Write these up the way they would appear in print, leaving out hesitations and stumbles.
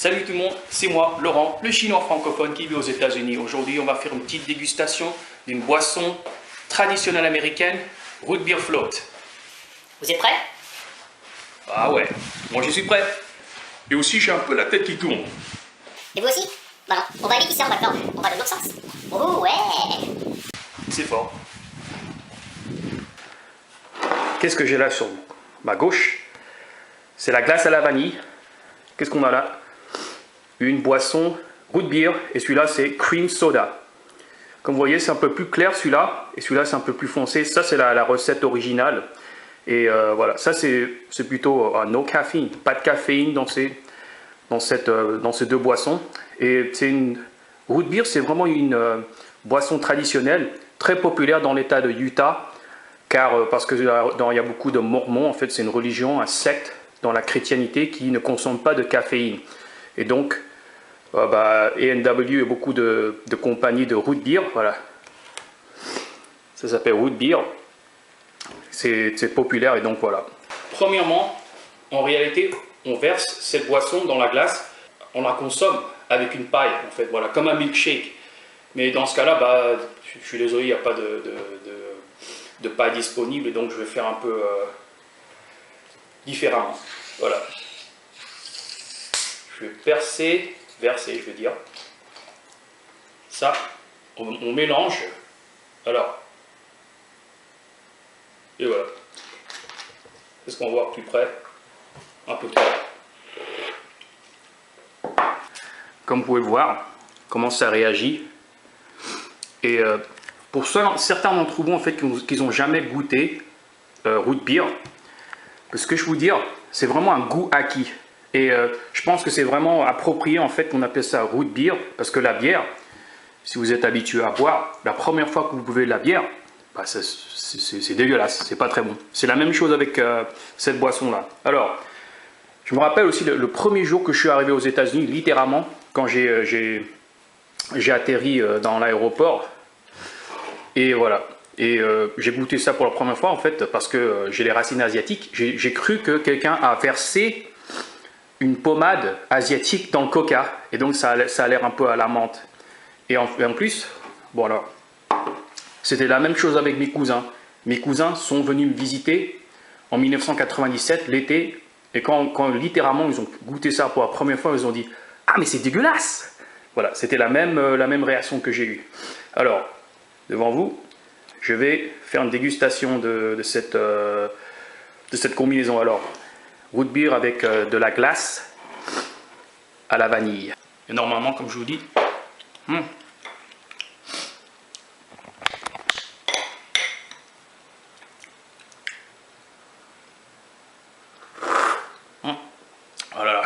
Salut tout le monde, c'est moi, Laurent, le chinois francophone qui vit aux États-Unis. Aujourd'hui, on va faire une petite dégustation d'une boisson traditionnelle américaine, Root Beer Float. Vous êtes prêts? Ah ouais, moi je suis prêt. Et aussi, j'ai un peu la tête qui tourne. Et vous aussi? Voilà, on va aller qui sort maintenant. On va dans l'autre sens. Oh ouais! C'est fort. Qu'est-ce que j'ai là sur ma gauche? C'est la glace à la vanille. Qu'est-ce qu'on a là? Une boisson root beer et celui-là c'est cream soda. Comme vous voyez, c'est un peu plus clair celui-là et celui-là c'est un peu plus foncé. Ça c'est la recette originale. Et voilà, ça c'est plutôt no caffeine, pas de caféine dans ces deux boissons. Et c'est une root beer, c'est vraiment une boisson traditionnelle très populaire dans l'état de Utah, car parce que il y a beaucoup de mormons. En fait, c'est une religion, un secte dans la chrétienté qui ne consomme pas de caféine. Et donc A&W et beaucoup de compagnies de root beer, voilà. Ça s'appelle root beer. C'est populaire et donc voilà. Premièrement, en réalité, on verse cette boisson dans la glace, on la consomme avec une paille, en fait, voilà, comme un milkshake. Mais dans ce cas-là, je suis désolé, il n'y a pas de paille disponible et donc je vais faire un peu différemment. Voilà. Je vais verser, je veux dire. Ça, on mélange. Alors, et voilà. Est-ce qu'on voit plus près? Un peu près. Comme vous pouvez le voir, comment ça réagit. Et pour certains d'entre vous en fait qui n'ont jamais goûté root beer, ce que je vous dire, c'est vraiment un goût acquis. Et je pense que c'est vraiment approprié en fait qu'on appelle ça root beer, parce que la bière, si vous êtes habitué à boire, la première fois que vous buvez de la bière, c'est dégueulasse, c'est pas très bon. C'est la même chose avec cette boisson-là. Alors, je me rappelle aussi le premier jour que je suis arrivé aux États-Unis, littéralement, quand j'ai atterri dans l'aéroport, et voilà. Et j'ai goûté ça pour la première fois en fait, parce que j'ai les racines asiatiques. J'ai cru que quelqu'un a versé une pommade asiatique dans le coca, et donc ça a l'air un peu à la menthe. Et en plus, bon alors, c'était la même chose avec mes cousins. Mes cousins sont venus me visiter en 1997, l'été, et quand littéralement ils ont goûté ça pour la première fois, ils ont dit « Ah mais c'est dégueulasse !» Voilà, c'était la même réaction que j'ai eue. Alors, devant vous, je vais faire une dégustation de cette combinaison. Alors, root beer avec de la glace à la vanille. Et normalement, comme je vous dis, oh là là.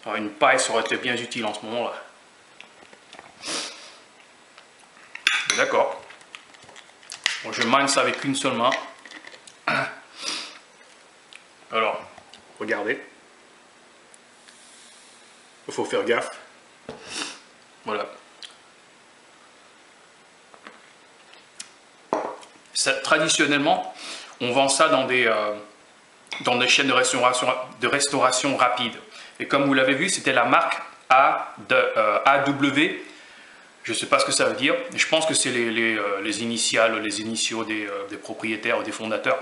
Alors, une paille, ça aurait été bien utile en ce moment-là. D'accord. Bon, je mine ça avec une seule main. Alors, regardez. Il faut faire gaffe. Voilà. Traditionnellement, on vend ça dans des chaînes de restauration rapide. Et comme vous l'avez vu, c'était la marque AW. Je ne sais pas ce que ça veut dire. Je pense que c'est les initiaux des propriétaires ou des fondateurs.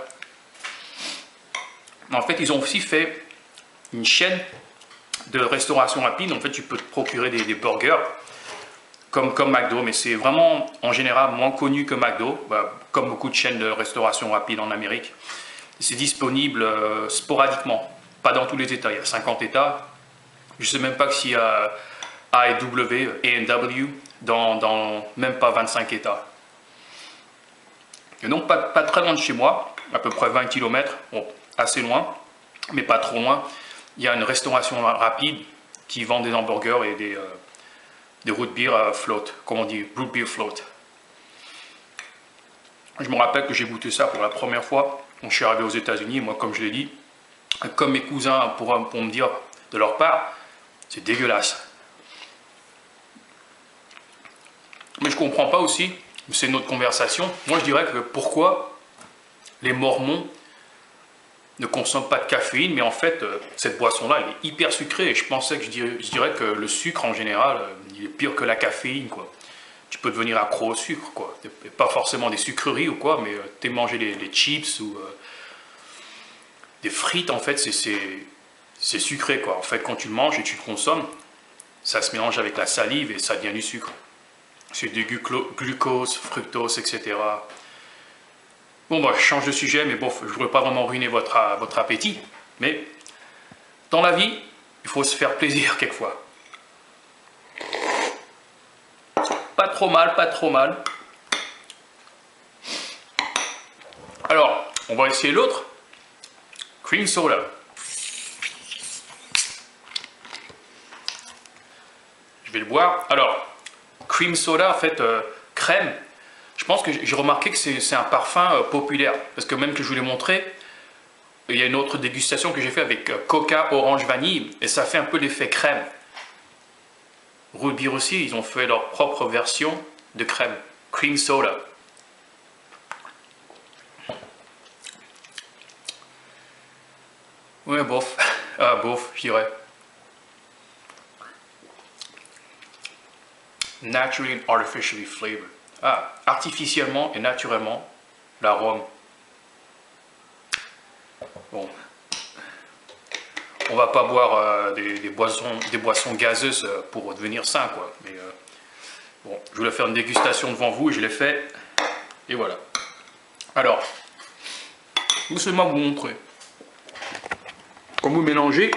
En fait, ils ont aussi fait une chaîne de restauration rapide. En fait, tu peux te procurer des burgers comme McDo, mais c'est vraiment en général moins connu que McDo, comme beaucoup de chaînes de restauration rapide en Amérique. C'est disponible sporadiquement, pas dans tous les États. Il y a 50 États. Je ne sais même pas s'il y a A&W dans même pas 25 États. Et donc pas très loin de chez moi, à peu près 20 km, bon, assez loin, mais pas trop loin, il y a une restauration rapide qui vend des hamburgers et des root beer float, comme on dit, root beer float. Je me rappelle que j'ai goûté ça pour la première fois quand je suis arrivé aux États-Unis. Moi, comme je l'ai dit, comme mes cousins pour me dire de leur part, c'est dégueulasse. Mais je ne comprends pas aussi, c'est une autre conversation. Moi, je dirais que pourquoi les Mormons ne consomme pas de caféine, mais en fait, cette boisson-là, elle est hyper sucrée. Et je pensais que je dirais que le sucre, en général, il est pire que la caféine, quoi. Tu peux devenir accro au sucre, quoi. Et pas forcément des sucreries ou quoi, mais t'es manger des chips ou des frites, en fait, c'est sucré, quoi. En fait, quand tu le manges et tu le consommes, ça se mélange avec la salive et ça devient du sucre. C'est du glucose, fructose, etc. Bon, bah, je change de sujet, mais bon, je ne voudrais pas vraiment ruiner votre appétit. Mais dans la vie, il faut se faire plaisir quelquefois. Pas trop mal, pas trop mal. Alors, on va essayer l'autre. Cream soda. Je vais le boire. Alors, cream soda, en fait, crème. Je pense que j'ai remarqué que c'est un parfum populaire. Parce que même que je vous l'ai montré, il y a une autre dégustation que j'ai fait avec coca, orange, vanille. Et ça fait un peu l'effet crème. Root Beer aussi, ils ont fait leur propre version de crème. Cream soda. Ouais, bof. Ah, bof, je dirais. Naturally and artificially flavored. Ah, artificiellement et naturellement, l'arôme. Bon. On va pas boire des boissons gazeuses pour devenir sain, quoi. Mais bon, je voulais faire une dégustation devant vous et je l'ai fait. Et voilà. Alors, laissez-moi vous montrer. Quand vous mélangez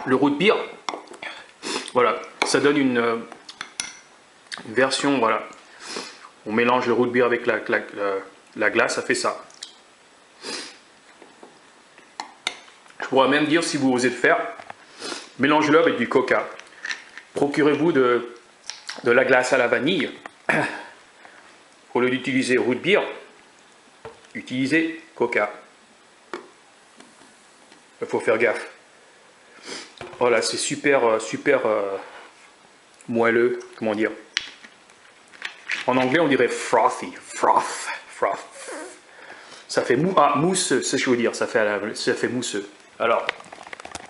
le root beer, voilà, ça donne une version, voilà. On mélange le root beer avec la glace, ça fait ça. Je pourrais même dire, si vous osez le faire, mélangez-le avec du coca. Procurez-vous de la glace à la vanille. Au lieu d'utiliser root beer, utilisez coca. Il faut faire gaffe. Voilà, c'est super moelleux, comment dire. En anglais, on dirait frothy, froth. Ça fait mousseux, c'est ce que je veux dire, ça fait mousseux. Alors,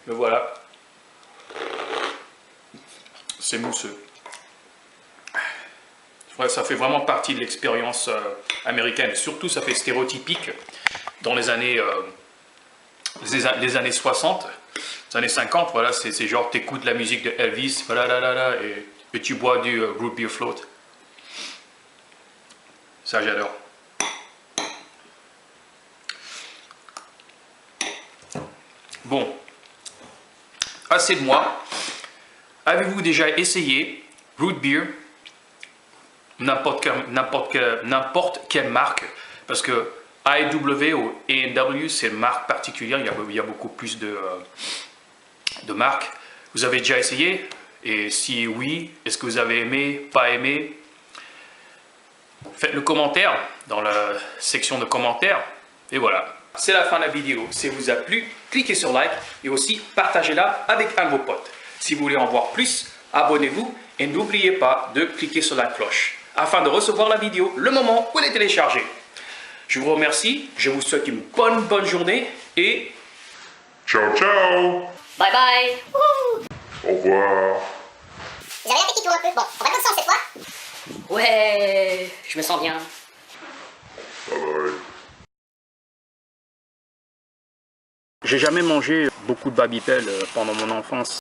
le voilà. C'est mousseux. Ouais, ça fait vraiment partie de l'expérience américaine. Surtout, ça fait stéréotypique dans les années 60, les années 50. Voilà, c'est genre, t'écoutes la musique de Elvis, voilà, et tu bois du root beer float. Ça, j'adore. Bon, assez de moi. Avez-vous déjà essayé root beer, n'importe quelle marque? Parce que IW ou A&W, c'est une marque particulière, il y a beaucoup plus de marques. Vous avez déjà essayé? Et si oui, est-ce que vous avez aimé, pas aimé? Faites le commentaire dans la section de commentaires. Et voilà. C'est la fin de la vidéo. Si elle vous a plu, cliquez sur like et aussi partagez-la avec un de vos potes. Si vous voulez en voir plus, abonnez-vous et n'oubliez pas de cliquer sur la cloche afin de recevoir la vidéo le moment où elle est téléchargée. Je vous remercie, je vous souhaite une bonne journée et ciao ciao. Bye bye. Wouhou. Au revoir. Vous avez la tête qui tourne un peu. Bon, on va comme ça cette fois. Ouais, je me sens bien. Bye bye. j'ai jamais mangé beaucoup de Babybel pendant mon enfance.